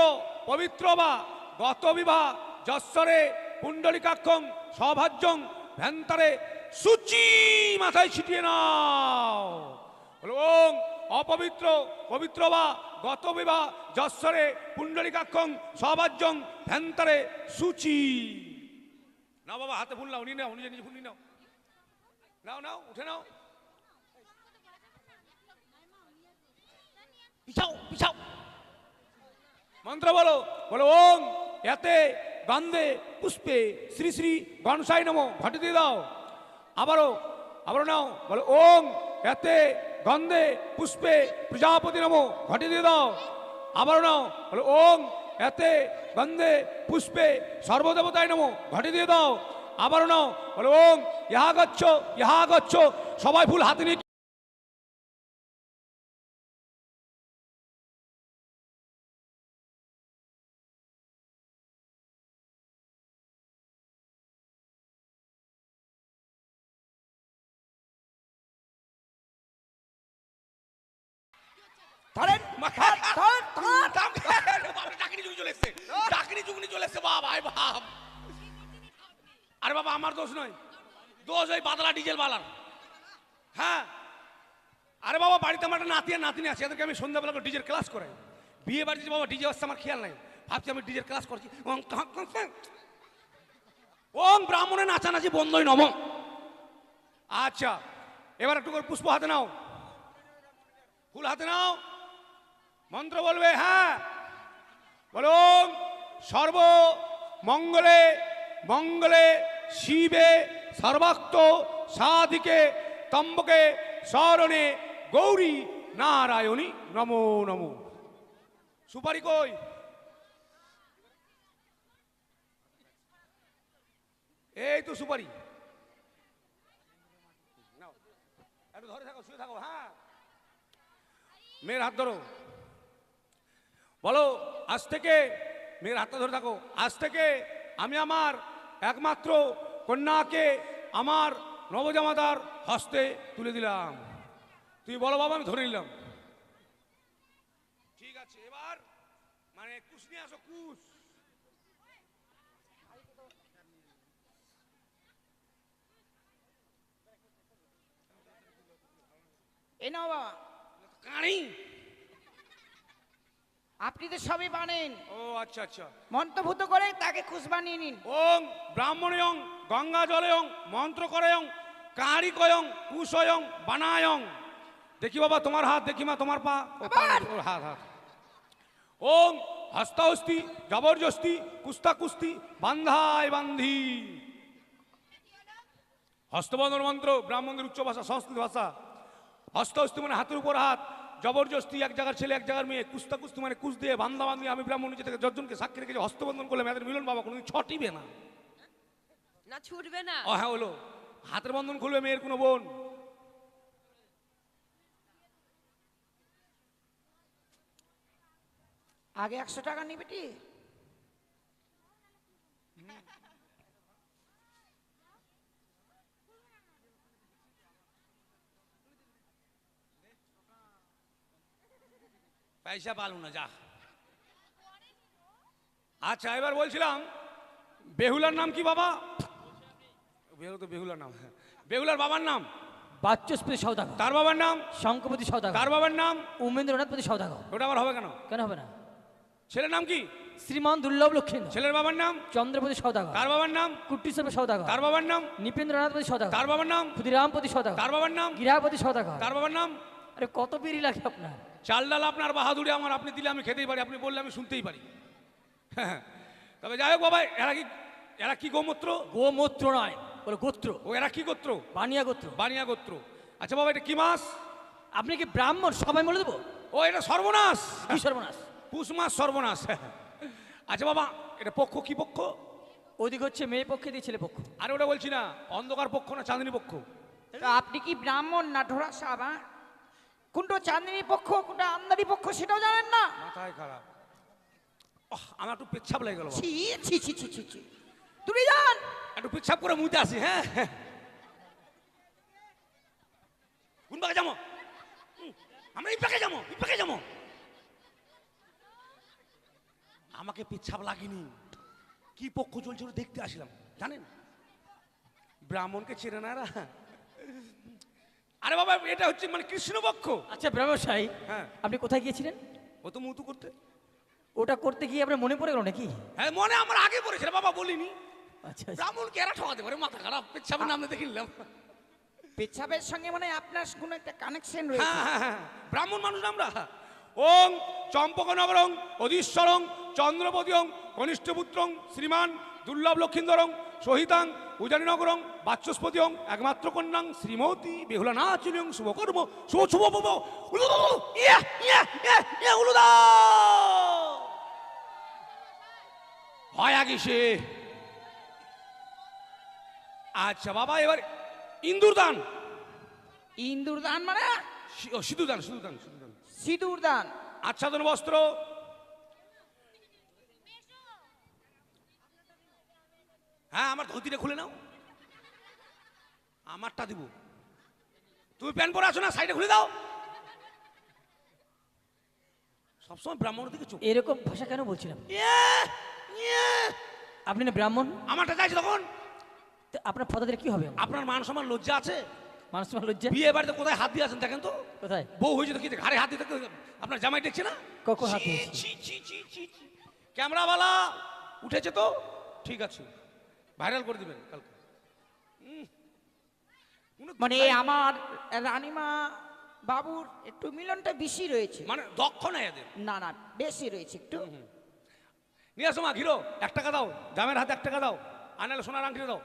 পবিত্র বা গত বিবাহ যশ্বরে পুণ্ডলিকাক্ষং সভাজ্যং ভ্যান্তারে সূচি মাথায় ছিটিয়ে নাও বলে ওম অপবিত্র পবিত্র বা গত বিবাহ যশ্বরে পুণ্ডলিকাক্ষং সভাজ্যং ভ্যান্তারে সূচি না বাবা হাতে ফুল নাও নিয়ে নাও নিজে নিজে ফুল নিয়ে নাও নাও নাও উঠে নাও, পিছাও পিছাও। মন্ত্র বলো, বলো ওং এতে গন্ধে পুষ্পে শ্রী শ্রী গণসাই নমো, ঘটে দিয়ে দাও। আবারও নাও, বলো ওং এতে গন্ধে পুষ্পে প্রজাপতি নমো, ঘটে দিয়ে দাও। আবারও নাও, বলো ওং এতে গন্ধে পুষ্পে সর্বদেবতায় নমো, ঘটে দিয়ে দাও। আবারও নাও, বলো ওং ইহা গচ্ছ। সবাই ফুল হাতে নিয়ে ধরেন ধর, ধর, ধর। ডাকিনি যুগনি চলে এসছে, ডাকিনি যুগনি চলে এসছে, বাপ আয় বাপ। আরে বাবা আমার দোষ নয়, দোষ ওই বাদলা ডিজেল বালার। হ্যাঁ আরে বাবা বাড়িতে আমার একটা নাতি আর নাতিনি আছে, এদেরকে আমি সন্ধ্যাবেলা করে ডিজের ক্লাস করাই। বিয়ে বাড়িতে বাবা ডিজে আসছে আমার খেয়াল নাই, ভাবছি আমি ডিজের ক্লাস করছি। ওং ব্রাহ্মণের নাচানাচি বন্ধই নম। আচ্ছা এবার একটু করে পুষ্প হাতে নাও, ফুল হাতে নাও, মন্ত্র বলবে। হ্যাঁ বলো সর্ব মঙ্গলে মঙ্গলে শিবে সর্বাক্ত সাধিকে তম্বকে শরণে গৌরী নারায়ণী নমো নমো। সুপারি কই? এই তো সুপারি, নাও একটু ধরে থাকো, শুয়ে থাকো। হ্যাঁ মেয়ের হাত ধরো, বলো আজ থেকে, মেয়ের হাতটা ধরে থাকো, আজ থেকে আমি আমার একমাত্র কন্যাকে আমার নবজামাতার হস্তে তুলে দিলাম। তুই বলো বাবা, আমি ধরে নিলাম। ঠিক আছে এবার মানে কুশ নিয়ে আসো, কুশ। এ নাও বাবা, কানি। আপনি তো সবই বানেন, ও আচ্ছা আচ্ছা। মন্ত্রভূত করে তাকে খুশ বানিয়ে নিন। ওং ব্রাহ্মণয়ং গঙ্গা জলয়ং মন্ত্র করয়ং কারি কয়ং কুশয়ং বানায়ং। দেখি বাবা তোমার হাত, দেখি মা তোমার পা। ও, পা না, ওর হাত হাত। ওং হস্তাহস্তি জবরদস্তি কুস্তা কুস্তি বান্ধায় বান্ধি। হস্তবন্ধন মন্ত্র ব্রাহ্মণদের উচ্চ ভাষা, সংস্কৃত ভাষা। হস্তহস্তি মানে হাতের উপর হাত, জবরদস্তি এক জায়গার ছেলে এক জায়গার মেয়ে, কুস্তা কুস্তি মানে কুচ দিয়ে, বান্ধা বান্ধি। আমি ব্রাহ্মণ নিজে থেকে যজনকে সাক্ষী রেখেছি, হস্তবন্ধন করলে মেয়েদের মিলন বাবা কোনোদিন ছটিবে না, না ছুটবে না। ও হ্যাঁ হলো হাতের বন্ধন খুলবে মেয়ের কোনো বোন। আগে 100 টাকা নিবে টি। পয়সা পালু না যা। আচ্ছা এবার বলছিলাম বেহুলার নাম কি বাবা? বেহুলা তো বেহুলার নাম। বেহুলার বাবার নাম? বাচস্পতি সওদাগর। তার বাবার নাম? শঙ্কপতি সওদাগর। তার বাবার নাম? উমেন্দ্রনাথপতি সওদাগর। ওটা আবার হবে কেন? কেন হবে না? ছেলের নাম কি? শ্রীমান দুর্লভ লক্ষিন্দর। ছেলের বাবার নাম? চন্দ্রপতি সওদাগর। তার বাবার নাম? কুট্টিশ্বর সওদাগর। তার বাবার নাম? নৃপেন্দ্রনাথপতি সওদাগর। তার বাবার নাম? ক্ষুদিরামপতি সওদাগর। তার বাবার নাম? গিরাপতি সওদাগর। তার বাবার নাম? আরে কত বিড়ি লাগে আপনার? চাল ডাল আপনার বাহাদুরি আমার, আপনি দিলে আমি খেতেই পারি, আপনি বললে আমি শুনতেই পারি। হ্যাঁ তবে যাই হোক বাবা, এরা কি গোমূত্র? গোমূত্র নয়, বলে গোত্র। ও এরা কি গোত্র? বানিয়া গোত্র। বানিয়া গোত্র। আচ্ছা বাবা এটা কি মাস? আপনি কি ব্রাহ্মণ? সবাই বলে দেবো। ও এটা সর্বনাশ। কি সর্বনাশ? পুষ মাস সর্বনাশ। আচ্ছা বাবা এটা পক্ষ কি পক্ষ? ওদিক হচ্ছে মেয়ে পক্ষে দিয়ে ছেলে পক্ষ। আরে ওটা বলছি না, অন্ধকার পক্ষ না চাঁদনী পক্ষ? তা আপনি কি ব্রাহ্মণ না ঢোড়া সাহেব? হ্যাঁ? কোনটা চাঁদনী পক্ষ কোনটা আমদানি পক্ষ সেটাও জানেন না? মাথায় খারাপ। আমার একটু পেচ্ছাপ লেগে গেল। ছি ছি ছি ছি ছি ছি। তুমি যান একটু পেচ্ছাপ করে মুইতে আসি। হ্যাঁ কোন পাকে যাবো? আমরা এই পাকে যাবো, এই পাকে যাবো। আমাকে পেচ্ছাপ লাগেনি, কি পক্ষ চলছে ওটা দেখতে আসলাম জানেন। ব্রাহ্মণকে চেনে না এরা। আরে বাবা এটা হচ্ছে মানে কৃষ্ণ পক্ষ। আচ্ছা ব্রাহ্মণ সাহেব, হ্যাঁ আপনি কোথায় গিয়েছিলেন? ও তো মুতু করতে। ওটা করতে গিয়ে আপনার মনে পড়ে গেল নাকি? হ্যাঁ মনে আমার আগে পড়েছিল বাবা, বলিনি। আচ্ছা আচ্ছা। ব্রাহ্মণকে এরা ঠকাতে পারে, মাথা খারাপ। পেচ্ছাপের নামে দেখে নিলাম। পেছাবের সঙ্গে মানে আপনার কোনো একটা কানেকশন রয়েছে। হ্যাঁ হ্যাঁ হ্যাঁ ব্রাহ্মণ মানুষ আমরা। ওং চম্পকনগরং অধীশ্বরং চন্দ্রপতিং কনিষ্ঠপুত্রং শ্রীমান দুর্লভ লক্ষিন্দরং সহিতাং উজানিনগরং বাচস্পতিং একমাত্র কন্যাং শ্রীমতী বেহুলা নাচিলং শুভকর্ম শুভ শুভ শুভ উলুদা হয় আগিসে। আচ্ছা বাবা এবার ইন্দুর দান ইন্দুর দান মানে সিধু দান সিধু দান সিধু দান সিঁদুর দান। আচ্ছাদন বস্ত্র। হ্যাঁ আমার ধুতিটা খুলে নাও, আমারটা দিব। তুমি প্যান্ট পরে আছো না, সাইডে খুলে দাও। সবসময় ব্রাহ্মণ দিকে চোখ। এরকম ভাষা কেন বলছিলাম? আপনি না ব্রাহ্মণ? আমারটা চাইছি তখন। তো আপনার পদাদের কি হবে? আপনার মান সম্মান লজ্জা আছে? মানুষ তোমার লজ্জা? বিয়ে বাড়িতে কোথায় হাত দিয়ে আছেন দেখেন তো। কোথায়? বউ হয়েছে তো কি ঘাড়ে হাত দিতে আপনার জামাই দেখছে না? কখন হাত ছি, দিয়েছি? ছি, ছি, ছি, ছি, ছি। ক্যামেরাওয়ালা উঠেছে তো ঠিক আছে, ভাইরাল করে দিবেন কালকে। মানে আমার রানীমা বাবুর একটু মিলনটা বেশি রয়েছে। মানে দক্ষ নাই এদের। না না বেশি রয়েছে একটু। নিয়ে আসো মা ঘিরো, 1 টাকা দাও, জামের হাতে 1 টাকা দাও, আনালে সোনার আংটি দাও।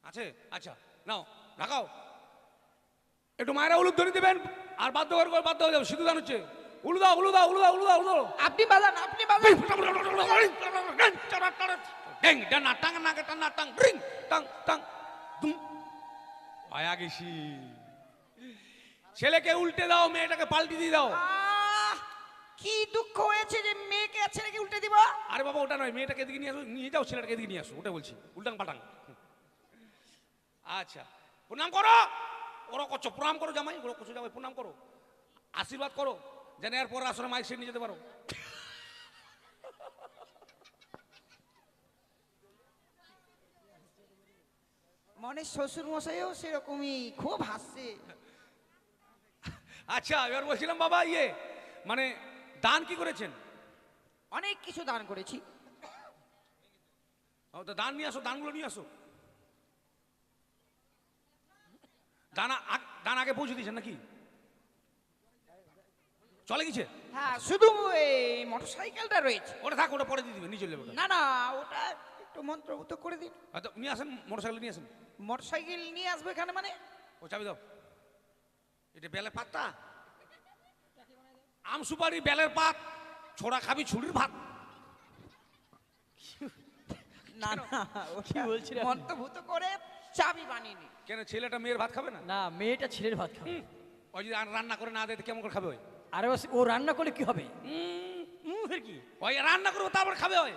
আছে আচ্ছা নাও ঢাকাও। একটু মায়েরা উলুদ ধরে দেবেন আর বাধ্য করে বাধ্য হয়ে যাবে। সিধু দান হচ্ছে। উলুদা উলুদা উলুদা উলুদা উলুদা। আপনি বাজান আপনি বাজান। ছেলেকে উল্টে দাও, মেয়েটাকে পাল্টি দিয়ে দাও। কি দুঃখ হয়েছে যে মেয়েকে আর ছেলেকে উল্টে দিব? আরে বাবা ওটা নয়, মেয়েটাকে এদিকে নিয়ে আসো, নিয়ে যাও, ছেলেটাকে এদিকে নিয়ে আসো, ওটা বলছি। উল্টাং পাল্টাং। আচ্ছা প্রণাম করো। ওরা করছো প্রণাম করো জামাই, ওরা করছো জামাই প্রণাম করো, আশীর্বাদ করো যেন এরপর আসলে মাইক সেট নিয়ে যেতে পারো। মনে শ্বশুর মশাইও সেরকমই খুব হাসছে। আচ্ছা এবার বলছিলাম বাবা ইয়ে মানে দান কি করেছেন? অনেক কিছু দান করেছি। ও তো দান নিয়ে আসো, দানগুলো নিয়ে আসো। দান আগে পৌঁছে দিয়েছেন নাকি? চলে গেছে? হ্যাঁ শুধু এই মোটরসাইকেলটা রয়েছে। ওটা থাক, ওটা পরে দিয়ে দিবেন, নিয়ে চলে যাবে। না না ওটা একটু মন্ত্রভূত করে দিন। হয়তো নিয়ে আসেন, মোটরসাইকেল নিয়ে আসেন। মোটরসাইকেল নিয়ে আসবে এখানে মানে? ও চাবি দাও। এটা বেলের পাতটা, আম সুপারি বেলের পাত, ছোড়া খাবি ছুরির ভাত। না না কি বলছিলেন? মন্ত্রভূত করে চাবি বানিয়ে নি। কেন ছেলেটা মেয়ের ভাত খাবে না? না মেয়েটা ছেলের ভাত খাবে। ওই যদি রান্না করে না দেয় কেমন করে খাবে? ওই আরে ও রান্না করলে কি হবে? কি ওই রান্না করবো তারপর খাবে। ওই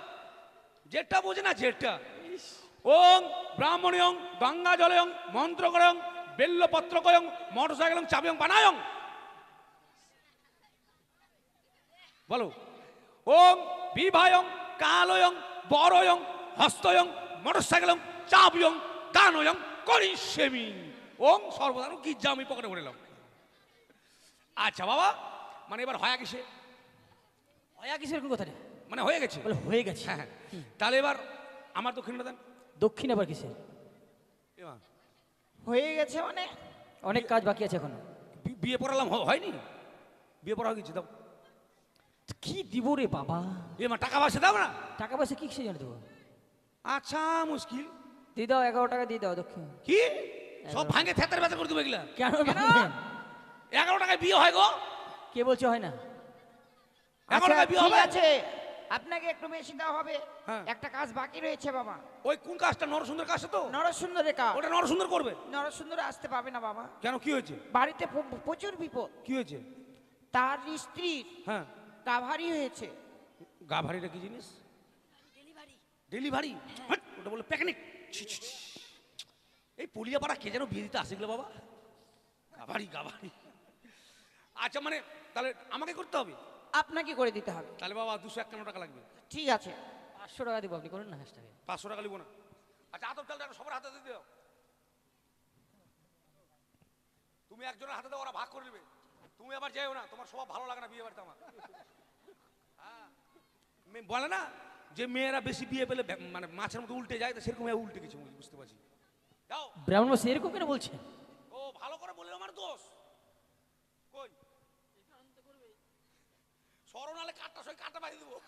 যেটা বোঝে না যেটা। ওং ব্রাহ্মণীয়ং গঙ্গা জলয়ং মন্ত্র করং বেল্লপত্র কয়ং মোটরসাইকেল চাবিয়ং বানায়ং। বলো ওং বিভায়ং কালয়ং বরয়ং হস্তয়ং মোটরসাইকেলং চাবিয়ং গানয়ং করিষ্যামি। ওং সর্বদান গির্জা আমি পকেটে ভরেলাম। আচ্ছা বাবা মানে এবার হয় কিসে? হয়া কিসের কোন কথা? মানে হয়ে গেছে? বলে হয়ে গেছে। হ্যাঁ হ্যাঁ তাহলে এবার আমার দক্ষিণটা দেন। দক্ষিণ আবার কিসের? এবার হয়ে গেছে মানে? অনেক কাজ বাকি আছে এখনো। বিয়ে পড়ালাম হয়নি? বিয়ে পড়া হয়ে গেছে দাও। কি দিব রে বাবা? মা টাকা পয়সা দাও না? টাকা পয়সা কি জানে দেবো? আচ্ছা মুশকিল। দিয়ে দাও 11 টাকা দিয়ে দাও দক্ষিণ। কি সব ভাঙে থেতার বেতার করে দেবো এগুলা? কেন ভাঙবেন? 11 টাকায় বিয়ে হয় গো? কে বলছে হয় না? 11 টাকায় বিয়ে ঠিক হবে? আছে আপনাকে একটু বেশি দেওয়া হবে। হ্যাঁ। একটা কাজ বাকি রয়েছে বাবা। ওই কোন কাজটা? নরসুন্দর কাজটা তো? নরসুন্দরের কাজ। ওটা নরসুন্দর করবে। নরসুন্দর আসতে পাবে না বাবা। কেন কি হয়েছে? বাড়িতে প্রচুর বিপদ। কি হয়েছে? তার স্ত্রীর হ্যাঁ গাভারি হয়েছে। গা ভারিটা কি জিনিস? ডেলিভারি। ওটা বলে পিকনিক। এই পুলিয়াপাড়া কে যেন বিয়ে দিতে আসে গেলো বাবা। গাভারি গাভারি। আচ্ছা মানে তাহলে আমাকে করতে হবে? আপনাকে করে দিতে হবে। তাহলে বাবা 251 টাকা লাগবে। ঠিক আছে 500 টাকা দিব, আপনি করেন না হ্যাশট্যাগে। 500 টাকা লিব না। আচ্ছা আতপ চালটা সবার হাতে দিয়ে দাও। তুমি একজনের হাতে দাও, ওরা ভাগ করে নেবে। তুমি আবার যাও না, তোমার স্বভাব ভালো লাগে না বিয়ে বাড়িতে আমার। হ্যাঁ, বলে না যে মেয়েরা বেশি বিয়ে পেলে মানে মাছের মতো উল্টে যায়, তো সেরকম উল্টে গেছে, বুঝতে পারছি। যাও। ব্রাহ্মণ মশাই এরকম কেন বলছেন? ও ভালো করে বললে আমার দোষ কই? সরণ আলে কাটটা সই কাটা বাড়ি দেবো।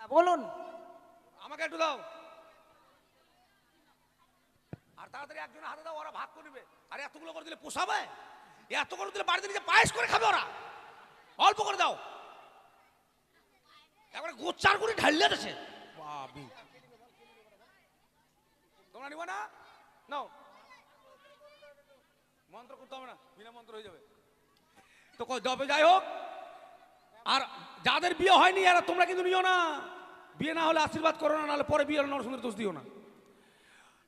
হ্যাঁ, বলুন। আমাকে একটু দাও, আর তাড়াতাড়ি একজনের হাতে দাও, ওরা ভাগ করে নেবে। আর এতগুলো করে দিলে পোষাবে? এত করে দিলে বাড়িতে নিজে পায়েস করে খাবে ওরা। অল্প করে দাও, একবারে গোচার করে ঢাললে দেছে। বাবু তোমরা নিবা না? নাও, মন্ত্র করতে হবে না, বিনা মন্ত্র হয়ে যাবে। তো তবে যাই হোক, আর যাদের বিয়ে হয়নি এরা তোমরা কিন্তু নিও না। বিয়ে না হলে আশীর্বাদ করো না, নাহলে পরে বিয়ে হলে নরসুন্দর দোষ দিও না।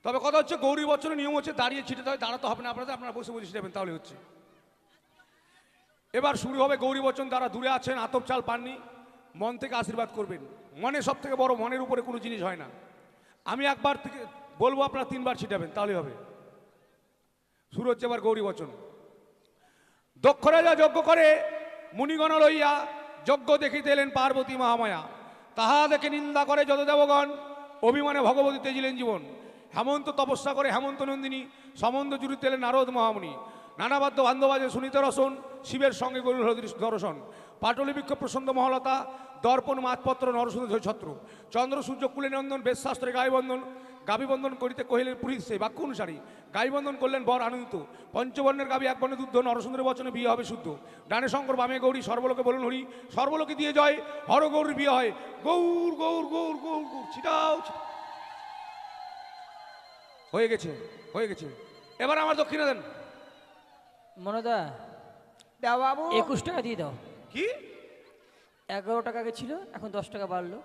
তবে কথা হচ্ছে, গৌরী বচনের নিয়ম হচ্ছে দাঁড়িয়ে ছিটাতে হয়, দাঁড়াতে হবে না আপনাদের, আপনারা বসে বসে ছিটাবেন, তাহলে হচ্ছে। এবার শুরু হবে গৌরী বচন। যারা দূরে আছেন, আতপ চাল পাননি, মন থেকে আশীর্বাদ করবেন। মনে সব থেকে বড়, মনের উপরে কোনো জিনিস হয় না। আমি একবার থেকে বলবো, আপনারা 3 বার ছিটাবেন, তাহলে হবে। শুরু হচ্ছে এবার গৌরী বচন। দক্ষ রাজা যজ্ঞ করে মুনিগণ লইয়া, যজ্ঞ দেখিতে এলেন পার্বতী মহামায়া। তাহা দেখে নিন্দা করে যত দেবগণ, অভিমানে ভগবতী তেজিলেন জীবন। হেমন্ত তপস্যা করে হেমন্ত নন্দিনী, সম্বন্ধ জুড়িতে এলেন নারদ মহামুনি। নানাবাদ্য বান্ধবাজে শুনিতে রসন, শিবের সঙ্গে গরুর দর্শন। পাটলি বৃক্ষ প্রসন্ন মহলতা, দর্পণ মাতপত্র নরসুন্দর ছত্র। চন্দ্র সূর্য কুলে নন্দন, বেদশাস্ত্রে গায়বন্ধন। গাবিবন্ধন করিতে কহিলেন পুরীত সেই বাক্য অনুসারী। গাইবন্ধন করলেন বর আনন্দিত। পঞ্চবর্ণের গাবি এক বর্ণে দুধ, নরসুন্দরের বচনে বিয়ে হবে শুদ্ধ। ডানে শঙ্কর বামে গৌরী, সর্বলোকে বলুন হরি। সর্বলোকে দিয়ে জয়, হর গৌরীর বিয়ে হয়। গৌর গৌর গৌর গৌর গৌর, ছিটাও হয়ে গেছে, হয়ে গেছে। এবার আমার দক্ষিণা দেন। মনোদা, দাও বাবু। 21 টাকা দিয়ে দাও। কি 11 টাকা আগে ছিল, এখন 10 টাকা বাড়লো।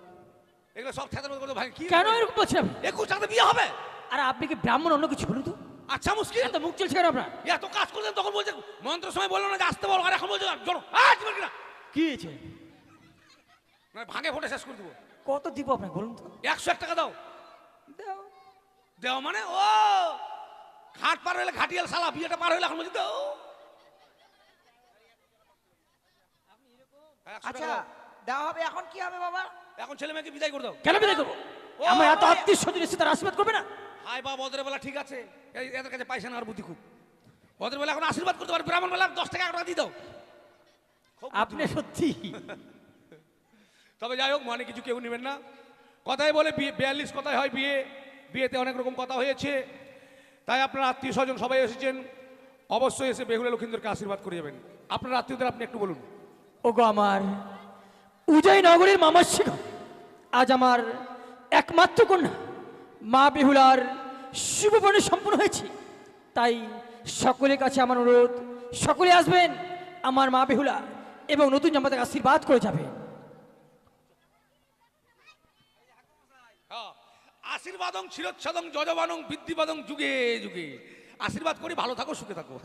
এগুলো সব খেতে করতে ভাই? কি কেন এরকম বলছেন? 21 টাকাতে বিয়ে হবে? আর আপনি কি ব্রাহ্মণ অন্য কিছু বলুন তো? আচ্ছা মুশকিল, এত মুখ চলছে কেন আপনার? এত কাজ করছেন, তখন বলছে মন্ত্র সময় বললো না যে আসতে বলো, আর এখন বলছে জড়ো। কিনা কি হয়েছে? না ভাঙে ফোটে শেষ করে দেবো। কত দিব আপনাকে বলুন তো? 101 টাকা দাও। দাও। দেও মানে ও ঘাট পার হইলে ঘাটিয়াল শালা, বিয়েটা পার হইলে এখন বলছি দাও। আচ্ছা দেওয়া হবে। এখন কি হবে বাবা? এখন ছেলে মেয়েকে বিদায় করে দাও। কেন বিদায় করবো? আমার এত আত্মীয় স্বজন এসে তার আশীর্বাদ করবে না? হাই বা বদরের বেলা ঠিক আছে, এদের কাছে পয়সা নেওয়ার বুদ্ধি খুব। বদরের বেলা এখন আশীর্বাদ করতে পারে, ব্রাহ্মণ বেলা 10 টাকা 1 টাকা দিয়ে দাও। আপনি সত্যি। তবে যাই হোক, মানে কিছু কেউ নেবেন না। কথাই বলে 42 কথায় হয় বিয়ে। বিয়েতে অনেক রকম কথা হয়েছে, তাই আপনার আত্মীয় স্বজন সবাই এসেছেন, অবশ্যই এসে বেহুলা লক্ষিন্দরকে আশীর্বাদ করে যাবেন। আপনার আত্মীয়দের আপনি একটু বলুন। ওগো আমার উদয় নগরীর মামাসিক, আজ আমার একমাত্র কন্যা মা বেহুলার শুভবর্ণে সম্পন্ন হয়েছে। তাই সকলের কাছে আমার অনুরোধ, সকলে আসবেন আমার মা বেহুলা এবং নতুন জামাতাকে আশীর্বাদ করে যাবে। আশীর্বাদং চিরচ্ছাদং যজবানং বৃদ্ধিবাদং যুগে যুগে। আশীর্বাদ করি, ভালো থাকো, সুখে থাকো।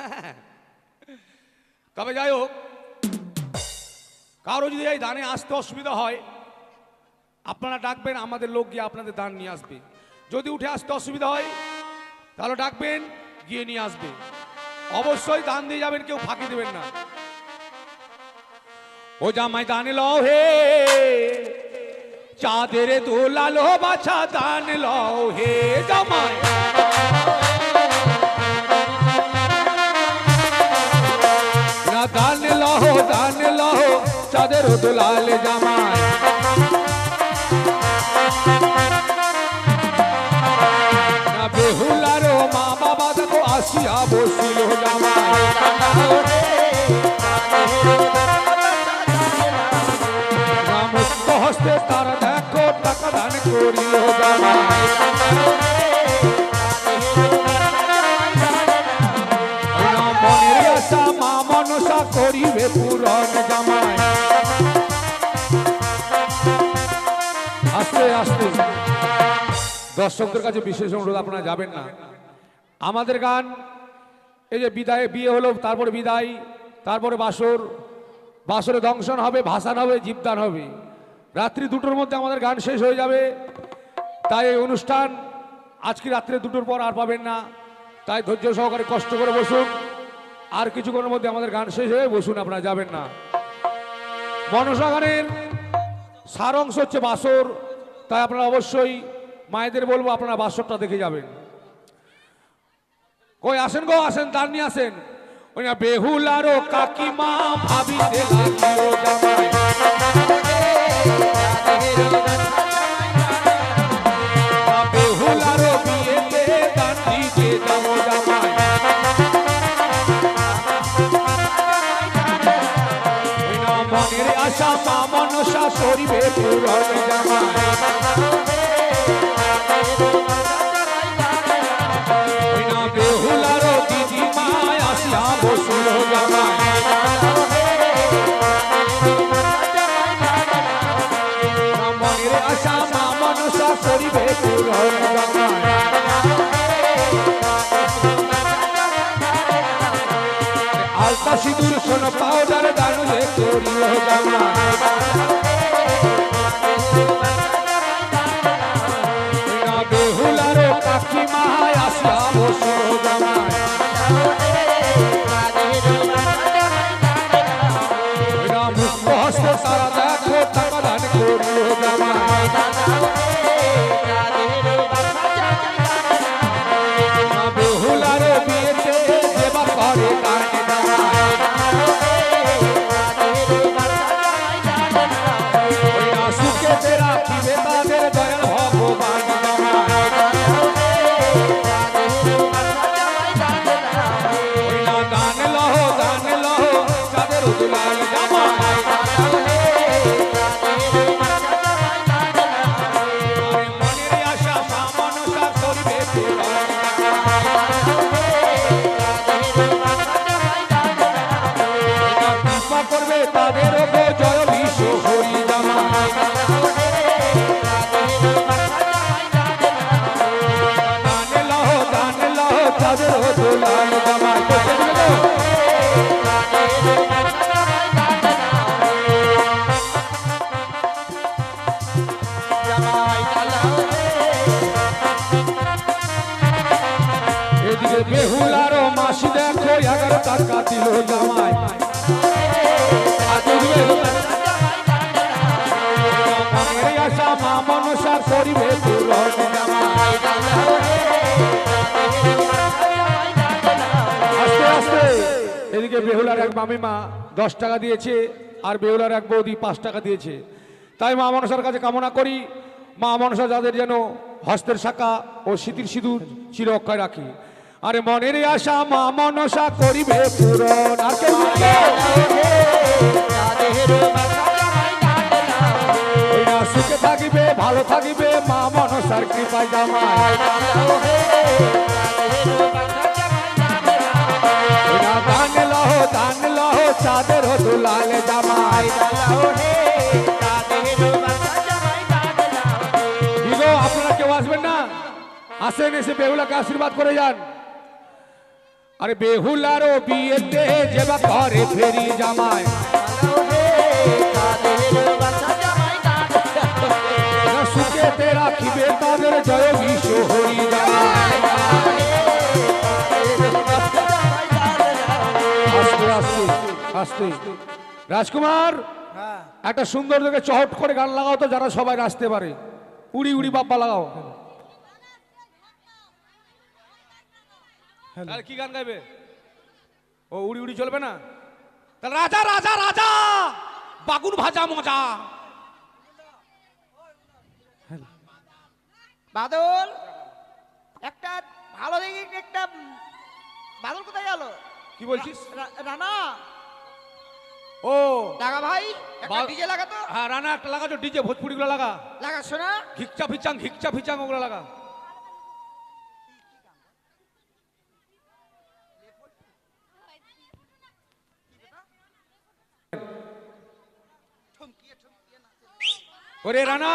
তবে যাই হোক, কারো যদি এই দানে আসতে অসুবিধা হয়, আপনারা ডাকবেন, আমাদের লোক গিয়ে আপনাদের দান নিয়ে আসবে। যদি উঠে আসতে অসুবিধা হয় তাহলে ডাকবেন, গিয়ে নিয়ে আসবে। অবশ্যই দান দিয়ে যাবেন, কেউ ফাঁকি দেবেন না। ও জামাই দান লও হে, চাঁদের দোলালো বাছা দান লও হে জামাই। না দান লও, দান লও, চাঁদের দোলাল জামাই। না বেহুলার মা বাবা দেখো আসিয়া বসিল জামাই। মুক্ত হস্তে তারা দেখো টাকা দান করিল জামাই। মনের আশা মা মনসা করিবে পূরণ জামাই। আস্তে আস্তে দর্শকদের কাছে বিশেষ অনুরোধ, আপনারা যাবেন না। আমাদের গান এই যে বিদায়, বিয়ে হলো, তারপরে বিদায়, তারপরে বাসর, বাসরে দংশন হবে, ভাসান হবে, জীবদান হবে। রাত্রি 2টোর মধ্যে আমাদের গান শেষ হয়ে যাবে। তাই এই অনুষ্ঠান আজকে রাত্রে 2টোর পর আর পাবেন না। তাই ধৈর্য সহকারে কষ্ট করে বসুন। আর কিছুক্ষণের মধ্যে আমাদের গান শেষ হয়ে বসুন, আপনারা যাবেন না। মনসা গানের সার অংশ হচ্ছে বাসর। তাই আপনারা অবশ্যই মায়েদের বলবো আপনারা বাসরটা দেখে যাবেন। কই আসেন গো, আসেন, তার নিয়ে আসেন। ওই না বেহুলারও কাকিমা ভাবিতে লাগিও জামাই, বেহুলারও বিয়েতে গান দিতে যাবো জামাই। ওই না মনের আশা মা মনসা করিবে পূরণ জামাই। ওই না বেহুলারও দিদিমা আসিয়া বসুল জামাই। মনের আশা মা মনসা করিবে পূরণ জামাই। আলতা সিঁদুর সোনা পাউডার দান যে করিও জামাই। না বেহুলারও কাকিমা আসিয়া বসুল জামাই। না মুক্ত হস্ত তারা দেখো টাকা দান করিও জামাই। না বেহুলারও বিয়েতে দেবা করে গান জামাই। ওই না সুখেতে রাখিবে তাদের দয়াল ভগবান জামাই। ওই না গান লহ চাঁদের দুলাল জামাই। আরে মনের আশা মা মনসা করিবে পূরণ জামাই। কৃপা করবে তাদের ওপর জয় বিশ্ব হরি জামাই। গান লহ চাঁদের দুলাল জামাই। এদিকে বেহুলারও মাসি দেখো 11 টাকা দিল জামাই। মনের আশা মা মনসা করিবে পূরণ জামাই। আস্তে আস্তে এদিকে বেহুলার এক মামিমা 10 টাকা দিয়েছে, আর বেহুলার এক বৌদি 5 টাকা দিয়েছে। তাই মা মনসার কাছে কামনা করি, মা মনসা যাদের যেন হস্তের শাখা ও স্মৃতির সিঁদুর চির অক্ষয় রাখি। আরে মনের আশা মা মনসা করিবে পূরণ। আর কেউ বলবে? ওই না সুখে থাকিবে, ভালো থাকিবে মা মনসার কৃপায় জামাই। ওই না দান লহ চাঁদের দুলাল জামাই। দিগো আপনারা কেউ আসবেন না? আসেন, এসে বেহুলাকে আশীর্বাদ করে যান। আরে বেহুলারও বিয়েতে যেবা ঘরে ফেরি জামাই। সুখেতে রাখিবে তাদের জয় বিশ্ব হরি জামাই। আস্তে আস্তে আস্তে রাজকুমার, একটা সুন্দর দেখে চহট করে গান লাগাও তো, যারা সবাই নাচতে পারে। উড়ি উড়ি বাপ্পা লাগাও। তাহলে কি গান গাইবে? ও উড়ি উড়ি চলবে না? তাহলে রাজা রাজা রাজা বাগুন ভাজা মজা। বাদল, একটা ভালো দেখে একটা বাদল কোথায় গেল? কি বলছিস? রানা ও লাগা ভাই, একটা বা- ডিজে লাগা তো। হ্যাঁ রানা একটা লাগা, তো ডিজে ভোজপুরি গুলো লাগা, লাগা শোনা। ঘিকচা ফিচাং ওগুলো লাগা। ওরে রানা,